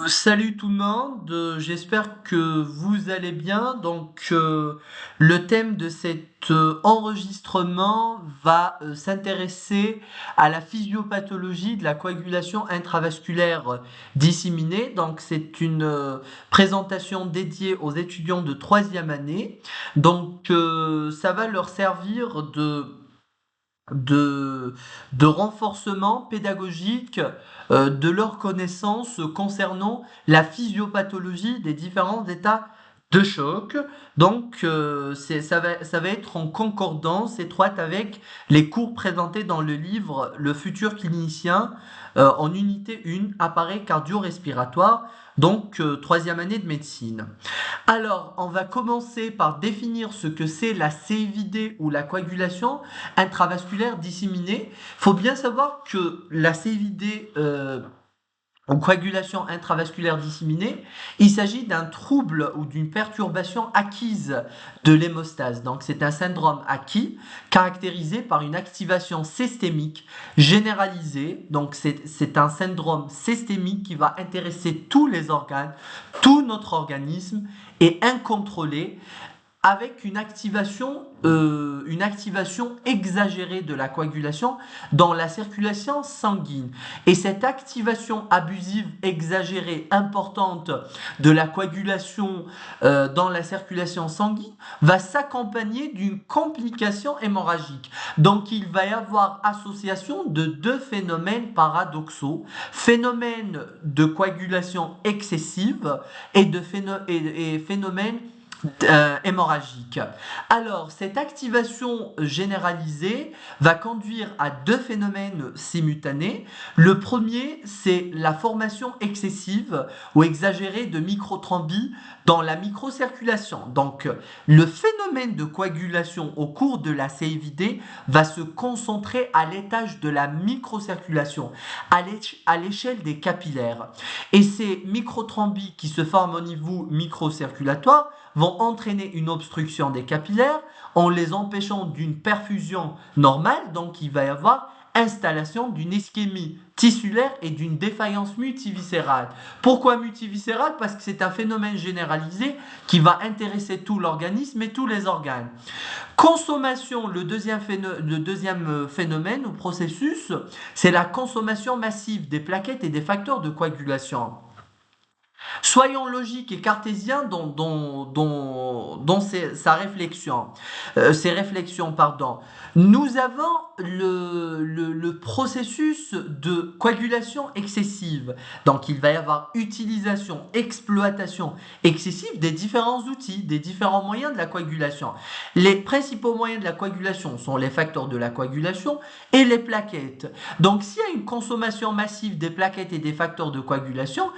Salut tout le monde, j'espère que vous allez bien. Le thème de cet enregistrement va s'intéresser à la physiopathologie de la coagulation intravasculaire disséminée. Donc, c'est une présentation dédiée aux étudiants de troisième année. Ça va leur servir de, de renforcement pédagogique de leurs connaissances concernant la physiopathologie des différents états de choc. Ça va être en concordance étroite avec les cours présentés dans le livre Le futur clinicien en unité 1, appareil cardio-respiratoire, troisième année de médecine. Alors, on va commencer par définir ce que c'est la CIVD ou la coagulation intravasculaire disséminée. Il faut bien savoir que la CIVD en coagulation intravasculaire disséminée, il s'agit d'un trouble ou d'une perturbation acquise de l'hémostase. Donc c'est un syndrome acquis caractérisé par une activation systémique généralisée. Donc c'est un syndrome systémique qui va intéresser tous les organes, tout notre organisme et incontrôlé avec une activation exagérée de la coagulation dans la circulation sanguine. Et cette activation abusive, exagérée, importante de la coagulation dans la circulation sanguine va s'accompagner d'une complication hémorragique. Donc il va y avoir association de deux phénomènes paradoxaux, phénomène de coagulation excessive et phénomène hémorragique. Alors, cette activation généralisée va conduire à deux phénomènes simultanés. Le premier, c'est la formation excessive ou exagérée de microthrombie dans la microcirculation. Donc, le phénomène de coagulation au cours de la CIVD va se concentrer à l'étage de la microcirculation, à l'échelle des capillaires. Et ces microtrombies qui se forment au niveau microcirculatoire vont entraîner une obstruction des capillaires en les empêchant d'une perfusion normale. Donc il va y avoir installation d'une ischémie tissulaire et d'une défaillance multiviscérale. Pourquoi multiviscérale? Parce que c'est un phénomène généralisé qui va intéresser tout l'organisme et tous les organes. Consommation, le deuxième phénomène ou processus, c'est la consommation massive des plaquettes et des facteurs de coagulation. Soyons logiques et cartésiens dans sa réflexion, ses réflexions, pardon. Nous avons le processus de coagulation excessive. Donc, il va y avoir utilisation, exploitation excessive des différents outils, des différents moyens de la coagulation. Les principaux moyens de la coagulation sont les facteurs de la coagulation et les plaquettes. Donc, s'il y a une consommation massive des plaquettes et des facteurs de coagulation,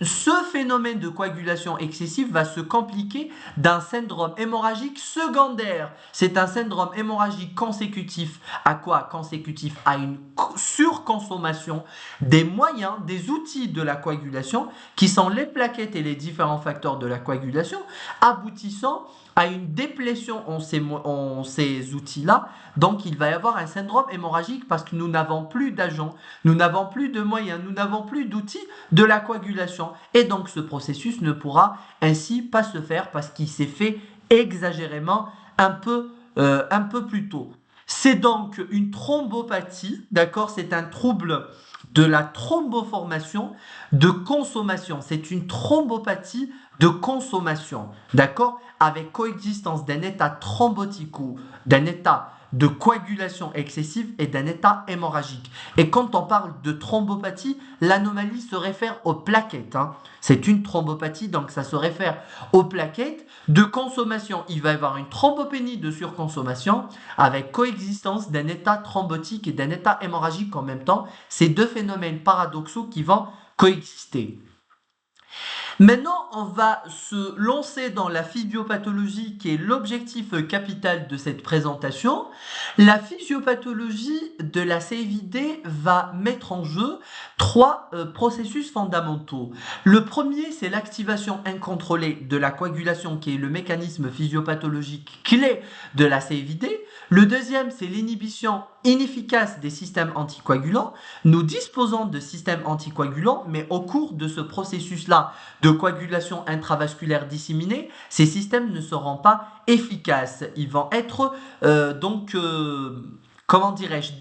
ce phénomène de coagulation excessive va se compliquer d'un syndrome hémorragique secondaire. C'est un syndrome hémorragique consécutif à quoi? Consécutif à une surconsommation des moyens, des outils de la coagulation, qui sont les plaquettes et les différents facteurs de la coagulation, aboutissant à une déplétion en ces outils-là. Donc il va y avoir un syndrome hémorragique parce que nous n'avons plus d'agents, nous n'avons plus de moyens, nous n'avons plus d'outils de la coagulation. Et donc ce processus ne pourra ainsi pas se faire parce qu'il s'est fait exagérément un peu plus tôt. C'est donc une thrombopathie, d'accord? C'est un trouble de la thromboformation de consommation. C'est une thrombopathie de consommation, d'accord? Avec coexistence d'un état thrombotique ou d'un état de coagulation excessive et d'un état hémorragique. Et quand on parle de thrombopathie, l'anomalie se réfère aux plaquettes. C'est une thrombopathie, donc ça se réfère aux plaquettes. De consommation, il va y avoir une thrombopénie de surconsommation avec coexistence d'un état thrombotique et d'un état hémorragique en même temps. Ces deux phénomènes paradoxaux qui vont coexister. Maintenant, on va se lancer dans la physiopathologie qui est l'objectif capital de cette présentation. La physiopathologie de la CIVD va mettre en jeu trois processus fondamentaux. Le premier, c'est l'activation incontrôlée de la coagulation qui est le mécanisme physiopathologique clé de la CIVD. Le deuxième, c'est l'inhibition inefficace des systèmes anticoagulants. Nous disposons de systèmes anticoagulants, mais au cours de ce processus-là de coagulation intravasculaire disséminée, ces systèmes ne seront pas efficaces. Ils vont être comment dirais-je,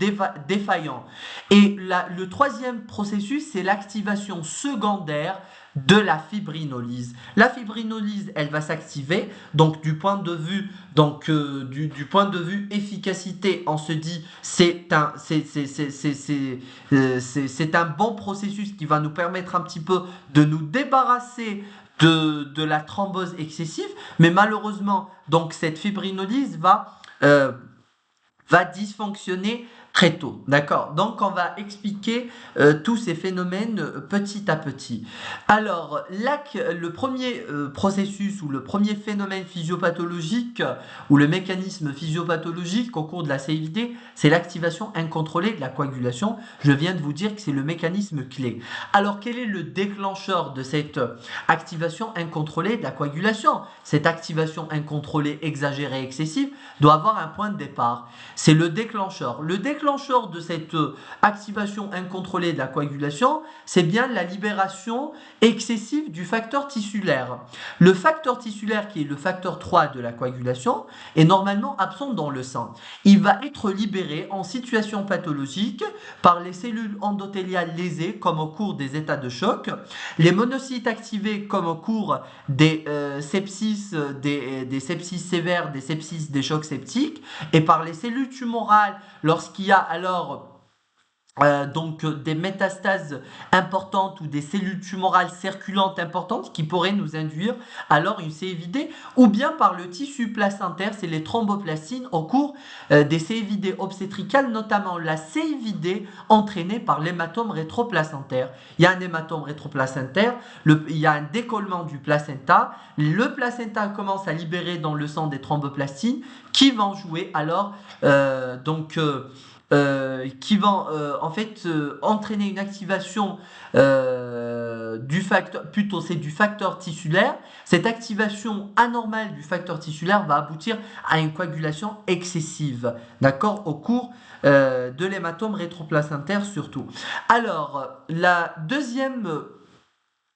défaillants. Et le troisième processus, c'est l'activation secondaire de la fibrinolyse. La fibrinolyse, elle va s'activer, donc du point de vue, du point de vue efficacité, on se dit c'est un bon processus qui va nous permettre un petit peu de nous débarrasser de la thrombose excessive, mais malheureusement, donc cette fibrinolyse va dysfonctionner très tôt. D'accord? Donc, on va expliquer tous ces phénomènes petit à petit. Alors, le premier processus ou le premier phénomène physiopathologique ou le mécanisme physiopathologique au cours de la CIVD, c'est l'activation incontrôlée de la coagulation. Je viens de vous dire que c'est le mécanisme clé. Alors, quel est le déclencheur de cette activation incontrôlée de la coagulation? Cette activation incontrôlée, exagérée, excessive, doit avoir un point de départ. C'est le déclencheur. Le déclencheur de cette activation incontrôlée de la coagulation, c'est bien la libération excessive du facteur tissulaire. Le facteur tissulaire, qui est le facteur 3 de la coagulation, est normalement absent dans le sang. Il va être libéré en situation pathologique par les cellules endothéliales lésées, comme au cours des états de choc, les monocytes activés, comme au cours des sepsis, des sepsis sévères, des sepsis, des chocs septiques, et par les cellules tumorales lorsqu'il y a alors des métastases importantes ou des cellules tumorales circulantes importantes qui pourraient nous induire alors une CIVD, ou bien par le tissu placentaire, c'est les thromboplastines au cours des CIVD obstétricales, notamment la CIVD entraînée par l'hématome rétroplacentaire. Il y a un hématome rétroplacentaire, il y a un décollement du placenta, le placenta commence à libérer dans le sang des thromboplastines qui vont jouer alors qui vont entraîner une activation du facteur, plutôt c'est du facteur tissulaire. Cette activation anormale du facteur tissulaire va aboutir à une coagulation excessive, d'accord, au cours de l'hématome rétroplacentaire surtout. Alors, la deuxième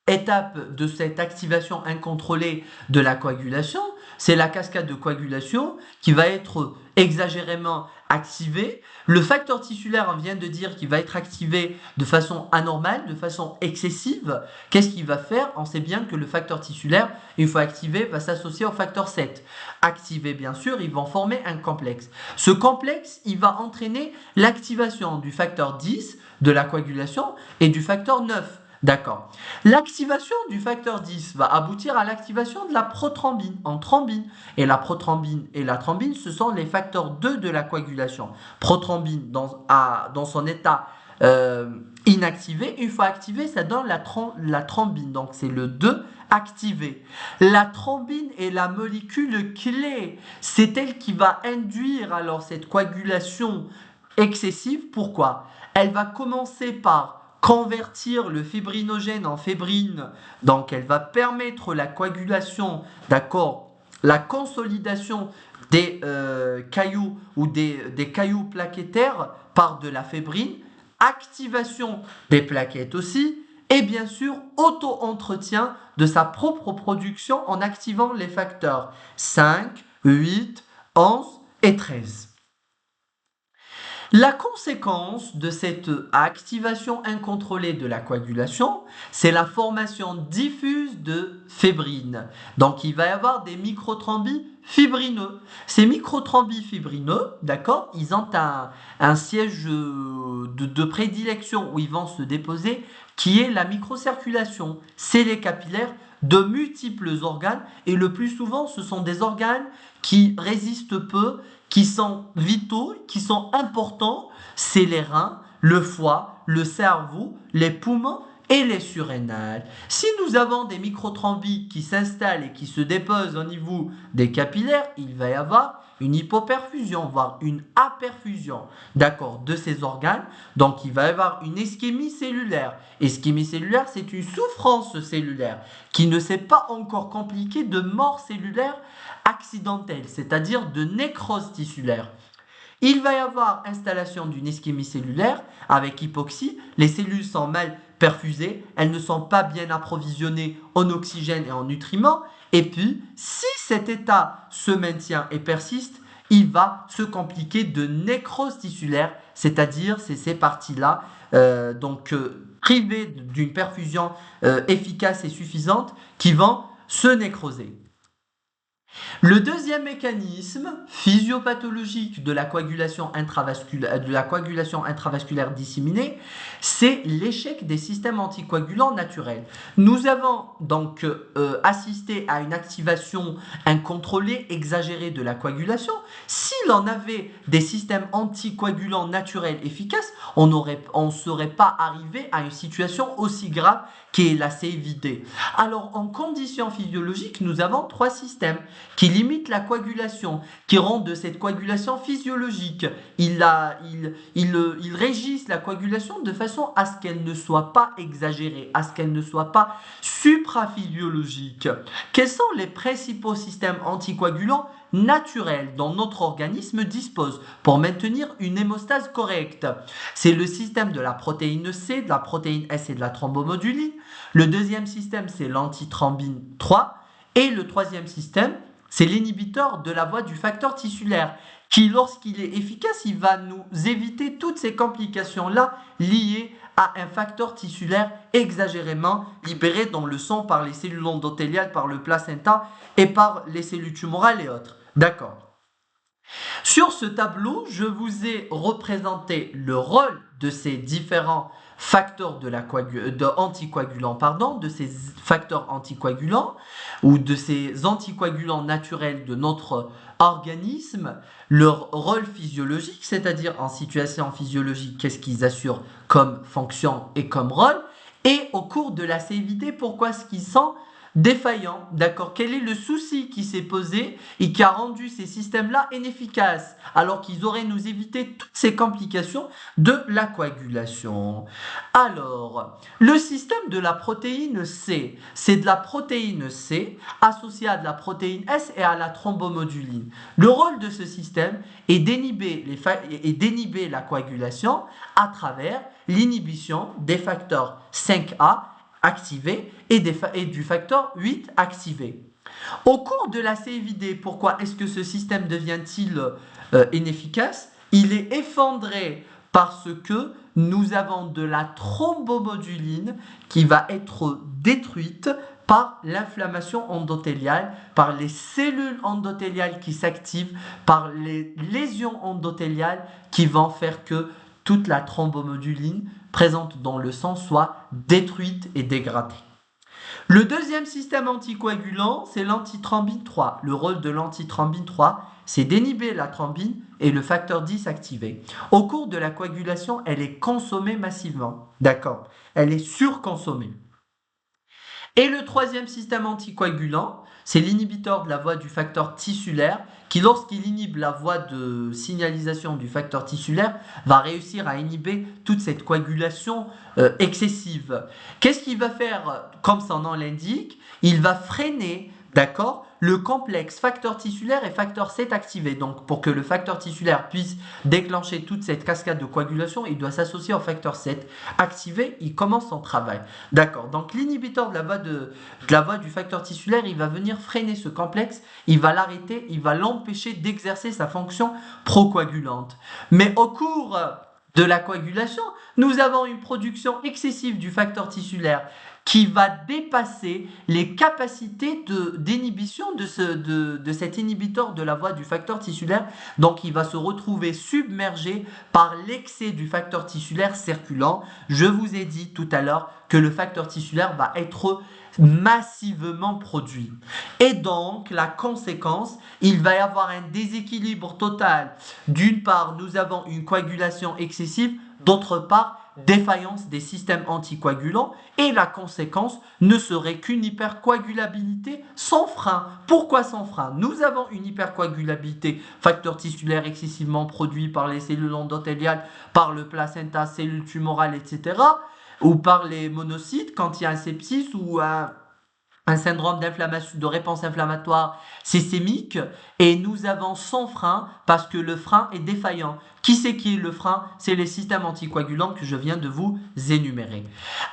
étape de cette activation incontrôlée de la coagulation, c'est la cascade de coagulation qui va être exagérément activée. Le facteur tissulaire, on vient de dire qu'il va être activé de façon anormale, de façon excessive. Qu'est-ce qu'il va faire? On sait bien que le facteur tissulaire, une fois activé, va s'associer au facteur 7. Activé, bien sûr, ils vont former un complexe. Ce complexe, il va entraîner l'activation du facteur 10 de la coagulation et du facteur 9. D'accord. L'activation du facteur 10 va aboutir à l'activation de la prothrombine en thrombine. Et la prothrombine et la thrombine, ce sont les facteurs 2 de la coagulation. Prothrombine dans son état inactivé, une fois activé, ça donne la thrombine. Donc c'est le 2 activé. La thrombine est la molécule clé. C'est elle qui va induire alors cette coagulation excessive. Pourquoi? Elle va commencer par convertir le fibrinogène en fébrine, donc elle va permettre la coagulation, d'accord, la consolidation des cailloux ou des cailloux plaquettaires par de la fébrine, activation des plaquettes aussi, et bien sûr auto-entretien de sa propre production en activant les facteurs 5, 8, 11 et 13. La conséquence de cette activation incontrôlée de la coagulation, c'est la formation diffuse de fébrine. Donc il va y avoir des microthrombis fibrineux. Ces microthrombis fibrineux, d'accord, ils ont un siège de prédilection où ils vont se déposer, qui est la microcirculation. C'est les capillaires de multiples organes, et le plus souvent ce sont des organes qui résistent peu, qui sont vitaux, qui sont importants, c'est les reins, le foie, le cerveau, les poumons et les surrénales. Si nous avons des microthrombis qui s'installent et qui se déposent au niveau des capillaires, il va y avoir une hypoperfusion, voire une aperfusion, d'accord, de ces organes. Donc il va y avoir une ischémie cellulaire. Ischémie cellulaire, c'est une souffrance cellulaire qui ne s'est pas encore compliquée de mort cellulaire accidentelle, c'est-à-dire de nécrose tissulaire. Il va y avoir installation d'une ischémie cellulaire avec hypoxie. Les cellules sont mal perfusées, elles ne sont pas bien approvisionnées en oxygène et en nutriments. Et puis, si cet état se maintient et persiste, il va se compliquer de nécrose tissulaire, c'est-à-dire c'est ces parties-là, privées d'une perfusion efficace et suffisante, qui vont se nécroser. Le deuxième mécanisme physiopathologique de la coagulation intravasculaire disséminée, c'est l'échec des systèmes anticoagulants naturels. Nous avons donc assisté à une activation incontrôlée, exagérée de la coagulation. Si l'on avait des systèmes anticoagulants naturels efficaces, on ne serait pas arrivé à une situation aussi grave qu'est la CVD. Alors, en conditions physiologiques, nous avons trois systèmes qui limitent la coagulation, qui rendent de cette coagulation physiologique. Ils régissent la coagulation de façon à ce qu'elle ne soit pas exagérée, à ce qu'elle ne soit pas supraphysiologique. Quels sont les principaux systèmes anticoagulants naturels dont notre organisme dispose pour maintenir une hémostase correcte? C'est le système de la protéine C, de la protéine S et de la thrombomoduline. Le deuxième système, c'est l'antithrombine 3. Et le troisième système, c'est l'inhibiteur de la voie du facteur tissulaire qui, lorsqu'il est efficace, il va nous éviter toutes ces complications-là liées à un facteur tissulaire exagérément libéré dans le sang par les cellules endothéliales, par le placenta et par les cellules tumorales et autres. D'accord. Sur ce tableau, je vous ai représenté le rôle de ces différents facteurs anticoagulants, de ces facteurs anticoagulants ou de ces anticoagulants naturels de notre organisme, leur rôle physiologique, c'est-à-dire en situation physiologique, qu'est-ce qu'ils assurent comme fonction et comme rôle, et au cours de la CVD, pourquoi est-ce qu'ils sont défaillants, d'accord? Quel est le souci qui s'est posé et qui a rendu ces systèmes-là inefficaces, alors qu'ils auraient nous évité toutes ces complications de la coagulation? Alors, le système de la protéine C, c'est de la protéine C associée à de la protéine S et à la thrombomoduline. Le rôle de ce système est d'inhiber la coagulation à travers l'inhibition des facteurs 5A activé et du facteur 8 activé. Au cours de la CVD, pourquoi est-ce que ce système devient-il inefficace? Il est effondré parce que nous avons de la thrombomoduline qui va être détruite par l'inflammation endothéliale, par les cellules endothéliales qui s'activent, par les lésions endothéliales qui vont faire que toute la thrombomoduline présente dans le sang soit détruite et dégradée. Le deuxième système anticoagulant, c'est l'antithrombine 3. Le rôle de l'antithrombine 3, c'est d'inhiber la thrombine et le facteur 10 activé. Au cours de la coagulation, elle est consommée massivement. D'accord? Elle est surconsommée. Et le troisième système anticoagulant, c'est l'inhibiteur de la voie du facteur tissulaire qui, lorsqu'il inhibe la voie de signalisation du facteur tissulaire, va réussir à inhiber toute cette coagulation excessive. Qu'est-ce qu'il va faire, comme son nom l'indique? Il va freiner, d'accord, le complexe facteur tissulaire et facteur 7 activé. Donc, pour que le facteur tissulaire puisse déclencher toute cette cascade de coagulation, il doit s'associer au facteur 7 activé, il commence son travail. D'accord, donc l'inhibiteur de la voie du facteur tissulaire, il va venir freiner ce complexe, il va l'arrêter, il va l'empêcher d'exercer sa fonction procoagulante. Mais au cours de la coagulation, nous avons une production excessive du facteur tissulaire qui va dépasser les capacités d'inhibition de cet inhibiteur de la voie du facteur tissulaire. Donc, il va se retrouver submergé par l'excès du facteur tissulaire circulant. Je vous ai dit tout à l'heure que le facteur tissulaire va être massivement produit. Et donc, la conséquence, il va y avoir un déséquilibre total. D'une part, nous avons une coagulation excessive, d'autre part, défaillance des systèmes anticoagulants, et la conséquence ne serait qu'une hypercoagulabilité sans frein. Pourquoi sans frein? Nous avons une hypercoagulabilité, facteur tissulaire excessivement produit par les cellules endothéliales, par le placenta, cellules tumorales, etc., ou par les monocytes quand il y a un sepsis ou un syndrome de réponse inflammatoire systémique, et nous avons sans frein parce que le frein est défaillant. Qui c'est qui est le frein? C'est les systèmes anticoagulants que je viens de vous énumérer.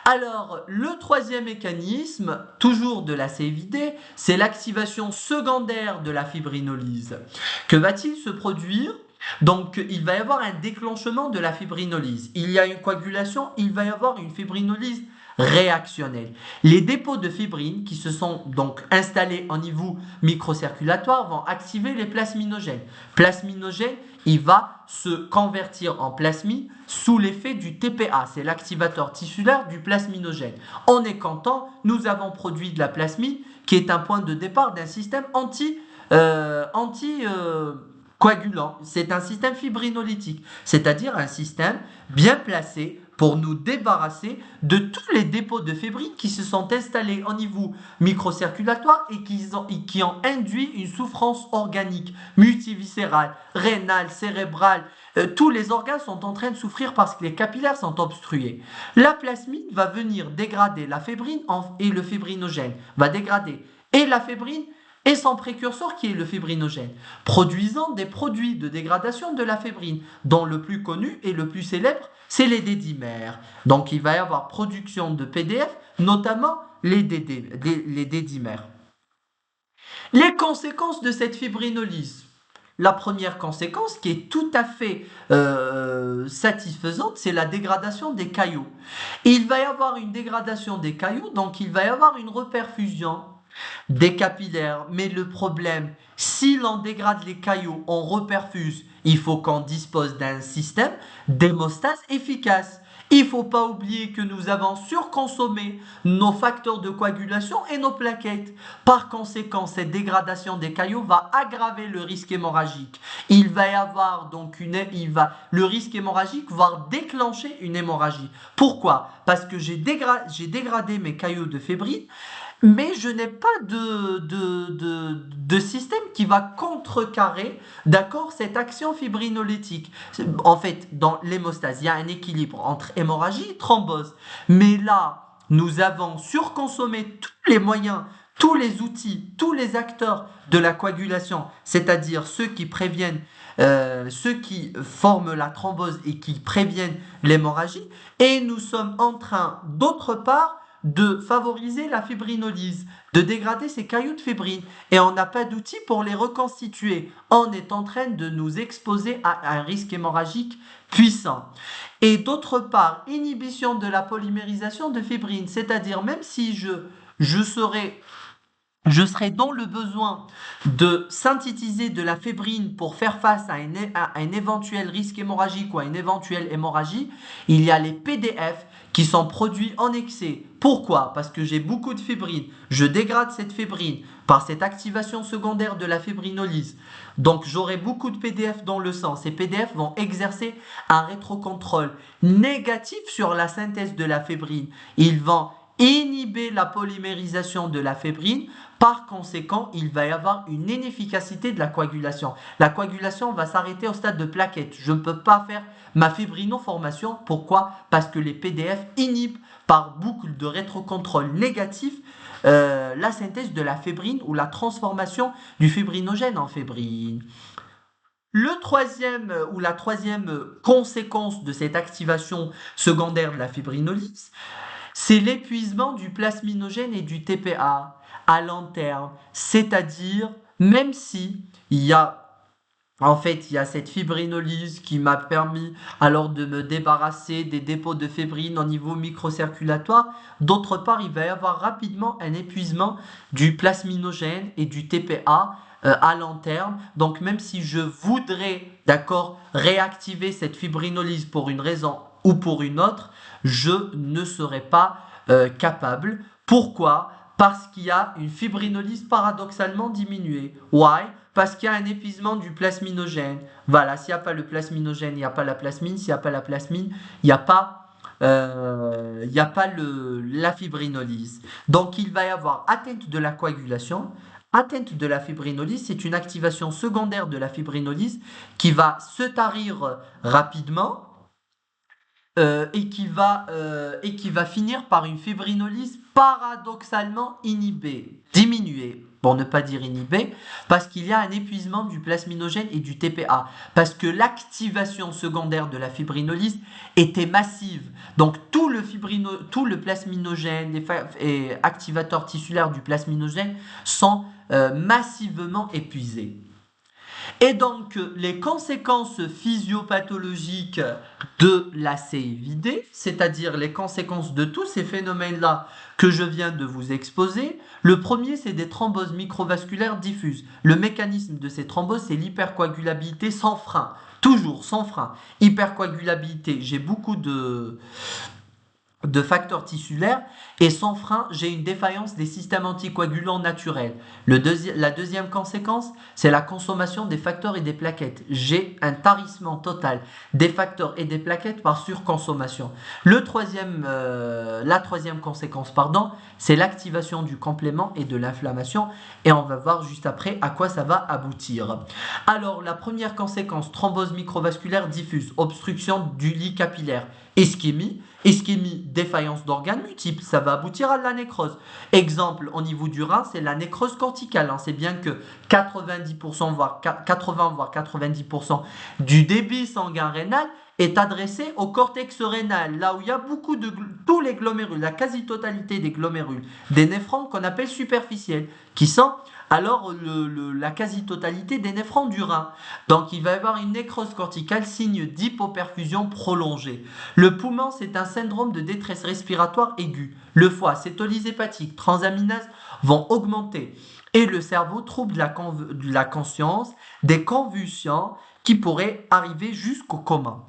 Alors, le troisième mécanisme, toujours de la CVD, c'est l'activation secondaire de la fibrinolyse. Que va-t-il se produire? Donc, il va y avoir un déclenchement de la fibrinolyse. Il y a une coagulation, il va y avoir une fibrinolyse réactionnelle. Les dépôts de fibrine qui se sont donc installés au niveau microcirculatoire vont activer les plasminogènes. Plasminogène, il va se convertir en plasmine sous l'effet du TPA, c'est l'activateur tissulaire du plasminogène. On est content, nous avons produit de la plasmine qui est un point de départ d'un système coagulant. C'est un système fibrinolytique, c'est-à-dire un système bien placé pour nous débarrasser de tous les dépôts de fibrine qui se sont installés au niveau microcirculatoire et qui ont induit une souffrance organique, multiviscérale, rénale, cérébrale. Tous les organes sont en train de souffrir parce que les capillaires sont obstrués. La plasmine va venir dégrader la fibrine et le fibrinogène va dégrader et la fibrine et son précurseur qui est le fibrinogène, produisant des produits de dégradation de la fibrine, dont le plus connu et le plus célèbre, c'est les dédimères. Donc il va y avoir production de PDF, notamment les dédimères. Les conséquences de cette fibrinolyse. La première conséquence, qui est tout à fait satisfaisante, c'est la dégradation des caillots. Il va y avoir une dégradation des caillots, donc il va y avoir une reperfusion des capillaires. Mais le problème, si l'on dégrade les caillots, on reperfuse, il faut qu'on dispose d'un système d'hémostase efficace. Il ne faut pas oublier que nous avons surconsommé nos facteurs de coagulation et nos plaquettes. Par conséquent, cette dégradation des caillots va aggraver le risque hémorragique. Il va y avoir donc le risque hémorragique va déclencher une hémorragie. Pourquoi? Parce que j'ai dégradé mes caillots de fibrine, mais je n'ai pas de système qui va contrecarrer, d'accord, cette action fibrinolytique. En fait, dans l'hémostase, il y a un équilibre entre hémorragie et thrombose. Mais là, nous avons surconsommé tous les moyens, tous les outils, tous les acteurs de la coagulation, c'est-à-dire ceux qui préviennent, ceux qui forment la thrombose et qui préviennent l'hémorragie, et nous sommes en train, d'autre part, de favoriser la fibrinolyse, de dégrader ces caillots de fibrine, et on n'a pas d'outils pour les reconstituer. On est en train de nous exposer à un risque hémorragique puissant. Et d'autre part, inhibition de la polymérisation de fibrine, c'est-à-dire même si je serais dans le besoin de synthétiser de la fibrine pour faire face à un éventuel risque hémorragique ou à une éventuelle hémorragie, il y a les PDF qui sont produits en excès. Pourquoi? Parce que j'ai beaucoup de fibrine. Je dégrade cette fibrine par cette activation secondaire de la fibrinolyse. Donc j'aurai beaucoup de PDF dans le sang. Ces PDF vont exercer un rétrocontrôle négatif sur la synthèse de la fibrine. Ils vont inhiber la polymérisation de la fibrine. Par conséquent, il va y avoir une inefficacité de la coagulation. La coagulation va s'arrêter au stade de plaquettes. Je ne peux pas faire ma fibrinoformation. Pourquoi? Parce que les PDF inhibent par boucle de rétrocontrôle négatif la synthèse de la fibrine ou la transformation du fibrinogène en fibrine. La troisième conséquence de cette activation secondaire de la fibrinolyse, c'est l'épuisement du plasminogène et du TPA à long terme. C'est-à-dire, même si il y a cette fibrinolyse qui m'a permis alors de me débarrasser des dépôts de fibrine au niveau microcirculatoire. D'autre part, il va y avoir rapidement un épuisement du plasminogène et du TPA à long terme. Donc même si je voudrais, d'accord, réactiver cette fibrinolyse pour une raison ou pour une autre, je ne serai pas capable. Pourquoi? Parce qu'il y a une fibrinolyse paradoxalement diminuée. Why? Parce qu'il y a un épuisement du plasminogène. Voilà, s'il n'y a pas le plasminogène, il n'y a pas la plasmine. S'il n'y a pas la plasmine, il n'y a pas, la fibrinolyse. Donc il va y avoir atteinte de la coagulation. Atteinte de la fibrinolyse, c'est une activation secondaire de la fibrinolyse qui va se tarir rapidement. et qui va finir par une fibrinolyse paradoxalement inhibée, diminuée, pour ne pas dire inhibée, parce qu'il y a un épuisement du plasminogène et du TPA, parce que l'activation secondaire de la fibrinolyse était massive. Donc tout le plasminogène et activateurs tissulaires du plasminogène sont massivement épuisés. Et donc, les conséquences physiopathologiques de la CIVD, c'est-à-dire les conséquences de tous ces phénomènes-là que je viens de vous exposer, le premier, c'est des thromboses microvasculaires diffuses. Le mécanisme de ces thromboses, c'est l'hypercoagulabilité sans frein. Toujours sans frein. Hypercoagulabilité, j'ai beaucoup de facteurs tissulaires et sans frein, j'ai une défaillance des systèmes anticoagulants naturels. La deuxième conséquence, c'est la consommation des facteurs et des plaquettes. J'ai un tarissement total des facteurs et des plaquettes par surconsommation. La troisième conséquence, c'est l'activation du complément et de l'inflammation et on va voir juste après à quoi ça va aboutir. Alors, la première conséquence, thrombose microvasculaire diffuse, obstruction du lit capillaire, ischémie, défaillance d'organes multiples, ça va aboutir à la nécrose. Exemple, au niveau du rein, c'est la nécrose corticale. On sait bien que 90% voire 80 voire 90% du débit sanguin rénal est adressé au cortex rénal, là où il y a tous les glomérules, la quasi-totalité des glomérules, des néphrons qu'on appelle superficiels, qui sont alors la quasi-totalité des néphrons du rein. Donc il va y avoir une nécrose corticale, signe d'hypoperfusion prolongée. Le poumon, c'est un syndrome de détresse respiratoire aiguë. Le foie, cétolyse hépatique, transaminase vont augmenter. Et le cerveau, trouble de la conscience, des convulsions qui pourraient arriver jusqu'au coma.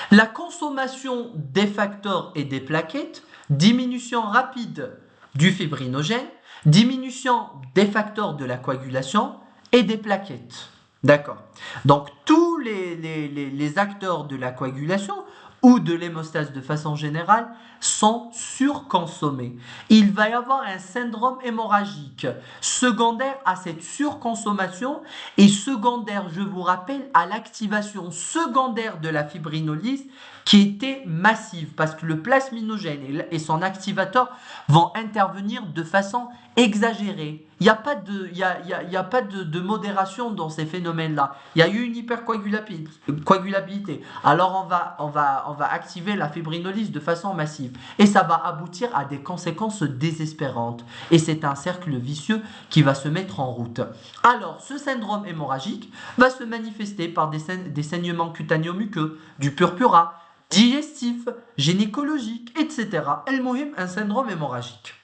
La consommation des facteurs et des plaquettes, diminution rapide du fibrinogène, diminution des facteurs de la coagulation et des plaquettes. D'accord. Donc tous les acteurs de la coagulation ou de l'hémostase de façon générale sont surconsommés. Il va y avoir un syndrome hémorragique secondaire à cette surconsommation et secondaire, je vous rappelle, à l'activation secondaire de la fibrinolyse qui était massive parce que le plasminogène et son activateur vont intervenir de façon exagérée. Il n'y a pas de modération dans ces phénomènes-là. Il y a eu une hypercoagulabilité. Alors on va activer la fibrinolyse de façon massive. Et ça va aboutir à des conséquences désespérantes. Et c'est un cercle vicieux qui va se mettre en route. Alors, ce syndrome hémorragique va se manifester par des saignements cutaneo-muqueux, du purpura, digestif, gynécologique, etc. El-Mohim, un syndrome hémorragique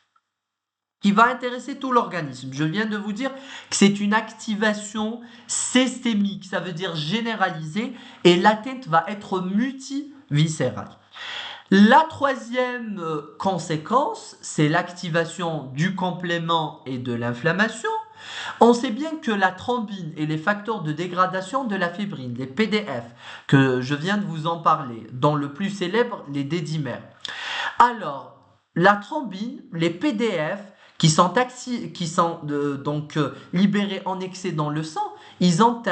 qui va intéresser tout l'organisme. Je viens de vous dire que c'est une activation systémique, ça veut dire généralisée, et l'atteinte va être multiviscérale. La troisième conséquence, c'est l'activation du complément et de l'inflammation. On sait bien que la thrombine et les facteurs de dégradation de la fibrine, les PDF, que je viens de vous en parler, dont le plus célèbre, les D-dimères. Alors, la thrombine, les PDF, qui sont libérés en excès dans le sang, ils ont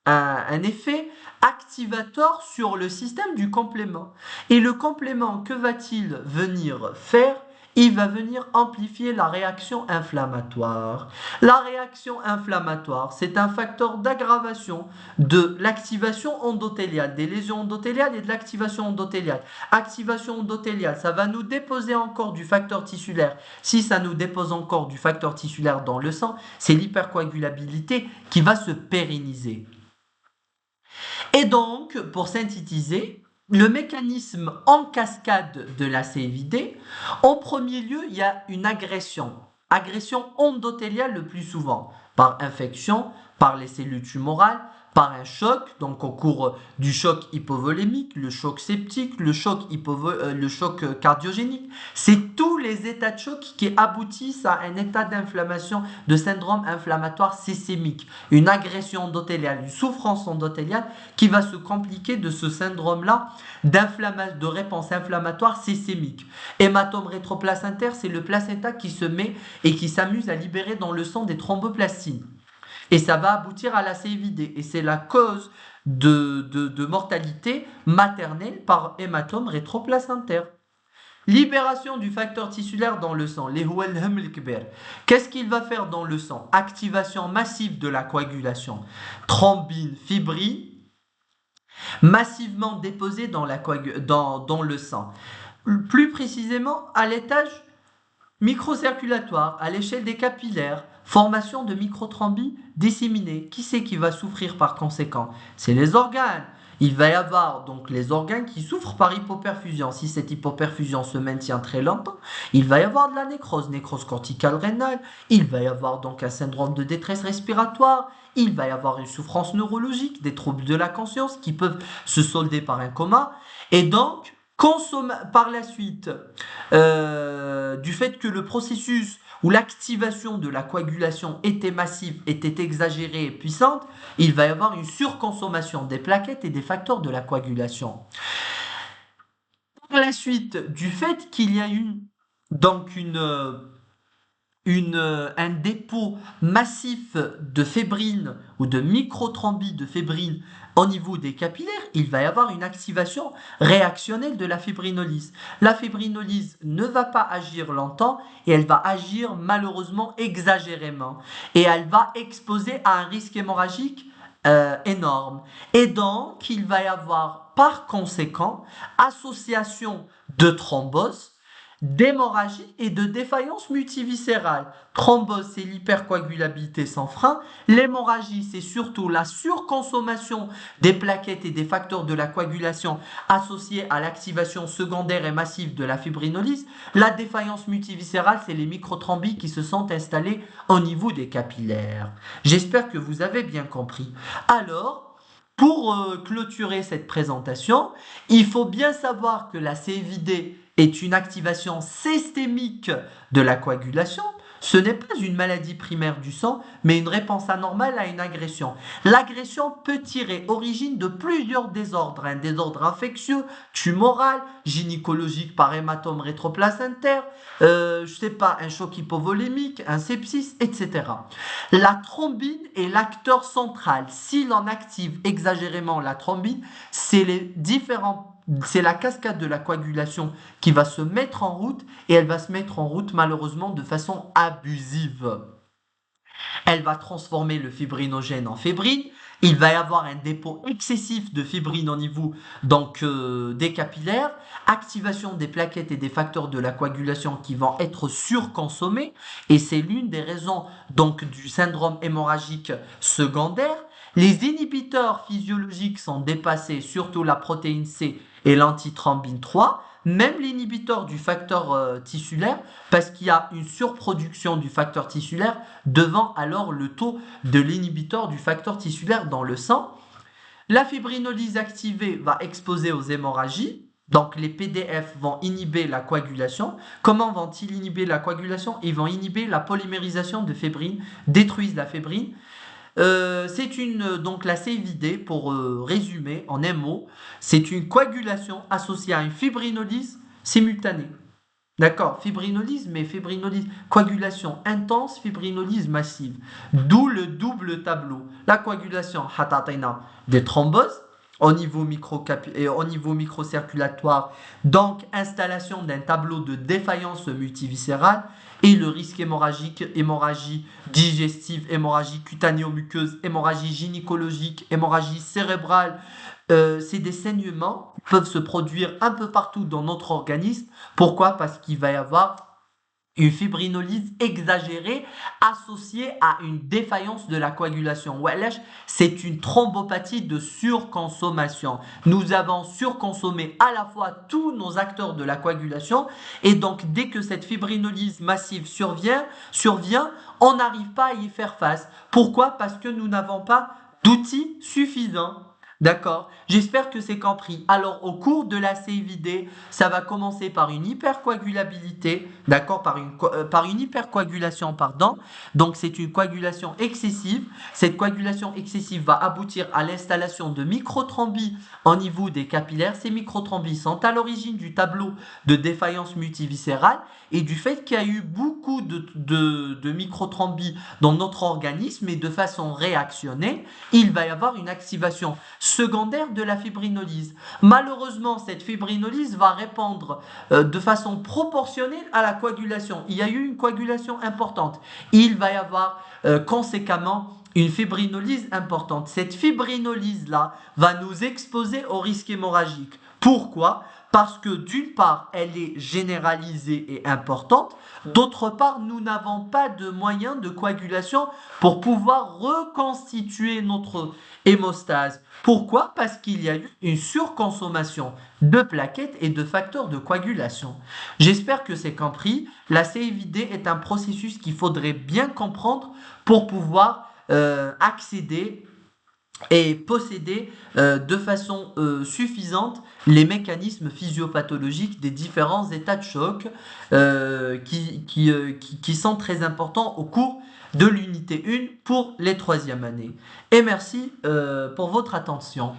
un effet activateur sur le système du complément. Et le complément, que va-t-il venir faire ? Il va venir amplifier la réaction inflammatoire. La réaction inflammatoire, c'est un facteur d'aggravation de l'activation endothéliale, des lésions endothéliales et de l'activation endothéliale. Activation endothéliale, ça va nous déposer encore du facteur tissulaire. Si ça nous dépose encore du facteur tissulaire dans le sang, c'est l'hypercoagulabilité qui va se pérenniser. Et donc, pour synthétiser, le mécanisme en cascade de la CIVD, en premier lieu, il y a une agression endothéliale le plus souvent, par infection, par les cellules tumorales, par un choc, donc au cours du choc hypovolémique, le choc septique, le choc cardiogénique. C'est tous les états de choc qui aboutissent à un état d'inflammation, de syndrome inflammatoire systémique, une agression endothéliale, une souffrance endothéliale qui va se compliquer de ce syndrome-là de réponse inflammatoire systémique. Hématome rétroplacentaire, c'est le placenta qui se met et qui s'amuse à libérer dans le sang des thromboplastines. Et ça va aboutir à la CIVD. Et c'est la cause de mortalité maternelle par hématome rétroplacentaire. Libération du facteur tissulaire dans le sang, les هو الهم الكبير. Qu'est-ce qu'il va faire dans le sang? Activation massive de la coagulation. Thrombine, fibrine, massivement déposées dans le sang. Plus précisément, à l'étage microcirculatoire, à l'échelle des capillaires, formation de microthrombie disséminée. Qui c'est qui va souffrir par conséquent? C'est les organes. Il va y avoir donc les organes qui souffrent par hypoperfusion. Si cette hypoperfusion se maintient très longtemps, il va y avoir de la nécrose corticale rénale, il va y avoir donc un syndrome de détresse respiratoire, il va y avoir une souffrance neurologique, des troubles de la conscience qui peuvent se solder par un coma. Et donc, par la suite, du fait que le processus où l'activation de la coagulation était massive, était exagérée et puissante, il va y avoir une surconsommation des plaquettes et des facteurs de la coagulation. Par la suite, du fait qu'il y a eu donc un dépôt massif de fébrine ou de microthrombie de fébrine au niveau des capillaires, il va y avoir une activation réactionnelle de la fibrinolyse. La fibrinolyse ne va pas agir longtemps et elle va agir malheureusement exagérément. Et elle va exposer à un risque hémorragique énorme. Et donc, il va y avoir par conséquent association de thrombose, d'hémorragie et de défaillance multiviscérale. Thrombose, c'est l'hypercoagulabilité sans frein. L'hémorragie, c'est surtout la surconsommation des plaquettes et des facteurs de la coagulation associés à l'activation secondaire et massive de la fibrinolyse. La défaillance multiviscérale, c'est les microthrombes qui se sont installées au niveau des capillaires. J'espère que vous avez bien compris. Alors, pour clôturer cette présentation, il faut bien savoir que la CVD est une activation systémique de la coagulation. Ce n'est pas une maladie primaire du sang, mais une réponse anormale à une agression. L'agression peut tirer origine de plusieurs désordres, un désordre infectieux, tumoral, gynécologique par hématome rétroplacentaire, un choc hypovolémique, un sepsis, etc. La thrombine est l'acteur central. Si l'on active exagérément la thrombine, c'est la cascade de la coagulation qui va se mettre en route et elle va se mettre en route malheureusement de façon abusive. Elle va transformer le fibrinogène en fébrine. Il va y avoir un dépôt excessif de fibrine au niveau des capillaires, activation des plaquettes et des facteurs de la coagulation qui vont être surconsommés et c'est l'une des raisons donc du syndrome hémorragique secondaire. Les inhibiteurs physiologiques sont dépassés, surtout la protéine C et l'antithrombine 3, même l'inhibiteur du facteur tissulaire, parce qu'il y a une surproduction du facteur tissulaire devant alors le taux de l'inhibiteur du facteur tissulaire dans le sang. La fibrinolyse activée va exposer aux hémorragies. Donc les PDF vont inhiber la coagulation. Comment vont-ils inhiber la coagulation? Ils vont inhiber la polymérisation de fébrine, détruisent la fébrine. Donc la CVD, pour résumer en un mot, c'est une coagulation associée à une fibrinolyse simultanée. D'accord, fibrinolyse, mais fibrinolyse, coagulation intense, fibrinolyse massive. D'où le double tableau. La coagulation, hatatina, des thromboses au niveau microcirculatoire, donc installation d'un tableau de défaillance multiviscérale et le risque hémorragique, hémorragie digestive, hémorragie cutanéo-muqueuse, hémorragie gynécologique, hémorragie cérébrale. C'est des saignements qui peuvent se produire un peu partout dans notre organisme. Pourquoi? Parce qu'il va y avoir une fibrinolyse exagérée associée à une défaillance de la coagulation. C'est une thrombopathie de surconsommation. Nous avons surconsommé à la fois tous nos acteurs de la coagulation et donc dès que cette fibrinolyse massive survient, on n'arrive pas à y faire face. Pourquoi? Parce que nous n'avons pas d'outils suffisants. D'accord, j'espère que c'est compris. Alors, au cours de la CVD, ça va commencer par une hypercoagulabilité, d'accord, par une hypercoagulation, pardon. Donc, c'est une coagulation excessive. Cette coagulation excessive va aboutir à l'installation de microthrombes au niveau des capillaires. Ces microthrombes sont à l'origine du tableau de défaillance multiviscérale et du fait qu'il y a eu beaucoup de microthrombes dans notre organisme et de façon réactionnée, il va y avoir une activation secondaire de la fibrinolyse. Malheureusement, cette fibrinolyse va répondre de façon proportionnelle à la coagulation. Il y a eu une coagulation importante. Il va y avoir conséquemment une fibrinolyse importante. Cette fibrinolyse-là va nous exposer au risque hémorragique. Pourquoi? Parce que d'une part, elle est généralisée et importante, d'autre part, nous n'avons pas de moyens de coagulation pour pouvoir reconstituer notre hémostase. Pourquoi? Parce qu'il y a eu une surconsommation de plaquettes et de facteurs de coagulation. J'espère que c'est compris. La CIVD est un processus qu'il faudrait bien comprendre pour pouvoir accéder et posséder de façon suffisante les mécanismes physiopathologiques des différents états de choc qui sont très importants au cours de l'unité 1 pour les troisième années. Et merci pour votre attention.